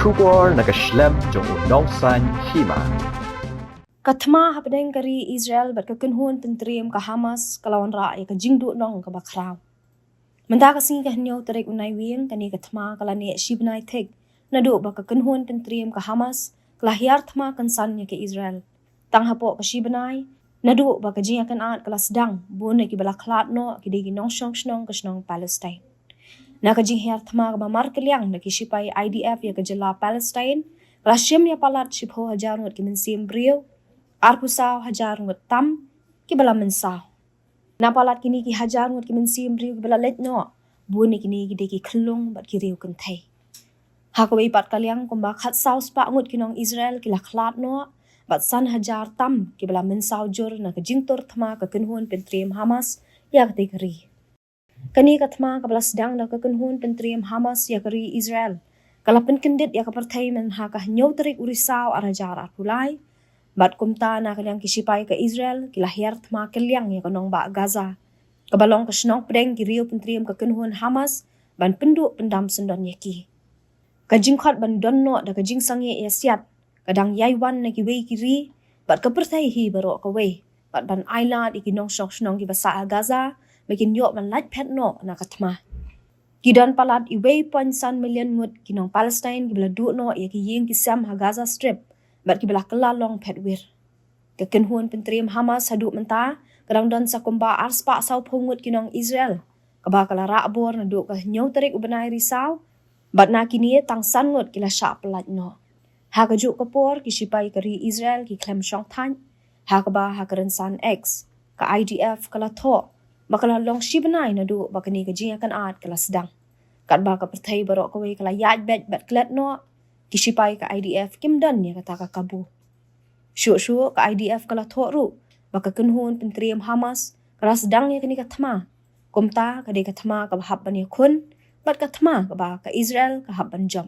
Shubor nakaslem jong unongsan Hima. Thma Hapdeng kari Israel bat kakenhun pentriam ka Hamas kalawan rakyat ka jingdu nong ka bakraw. Manda kasing kahnyo tarik unay wing kani ka Thma kalani Bnai Thik nadu ba kakenhun pentriam ka Hamas kalahiar Thma kansan niya ka Israel. Tanghapo ka Bnai nadu ba kajing akan at kalasdang bunay ki balaklat no kidigi nong snong ka snong Palestine. Nakajing hiar Thma ka mamar kaliang nakisipay IDF ya kajala Palestine kalasyem ya palat sipho hajar ngot kimensim brio arpusaw hajar ngot tam kibala mensaw. Napalat kini ki hajar ngot kimensim brio kibala let no bunay kini kidigi kelung bat kiriw kentay. Hakaway pat kaliang kumbak hat saw spa ngot kinong Israel kilaklat no bat san hajar tam kibala mensaw jur nakajingtor Thma kakenhun pentriam Hamas ya katikari. Kani ka Thma kabala sedang da kakenhun pentriam Hamas ya kari Israel. Kalapan kendit ya kapartay men ha kahnyaw tarik urisaw arajar arpulay. Bat kumta na kanyang kisipay ka Israel kilahiyar Thma kelyang ya kanong ba Gaza. Kabalong kasinong pedeng kiriyo pentriam kakenhun Hamas ban penduk pendam sendon yaki. Kajingkot ban donno da kajing sangye ya siat. Kadang yaywan na kiway kiri. Bat kapartay hi baro kaway. Bat ban ailat ikinong snong kibasa Gaza. Makin yok man lat pet no na ka Thma. Kidan palat iway 0.1 million ngut kinong Palestine kibala du no ya kiying kisam ha Gaza Strip bat kibala kelalong pet wir. Kakenhun pentriam Hamas haduk menta kadang don sa kumba arspa saw pungut kinong Israel. Kabakala raabor na du ka nyaw tarik Bnai risaw bat na kini tang san ngut kila sya palat no. Ha kajuk kapor kisipay kari Israel ki klem syong tan ha kaba ha karensan X ka IDF kala to. Bakala long Bnai na du bakani kajing akan at kala sedang. Kat baka pertay barok kaway kala yad bet bat klet no. Kisipay ka IDF kimdan niya kata kakabu. Syuk ka IDF kala toru. Baka kenhun pentriam Hamas kala sedang niya kani ka Thma. Kumta kadi ka Thma kabahap ban niya kun. Bat ka Thma kabaka Israel kahap ban jam.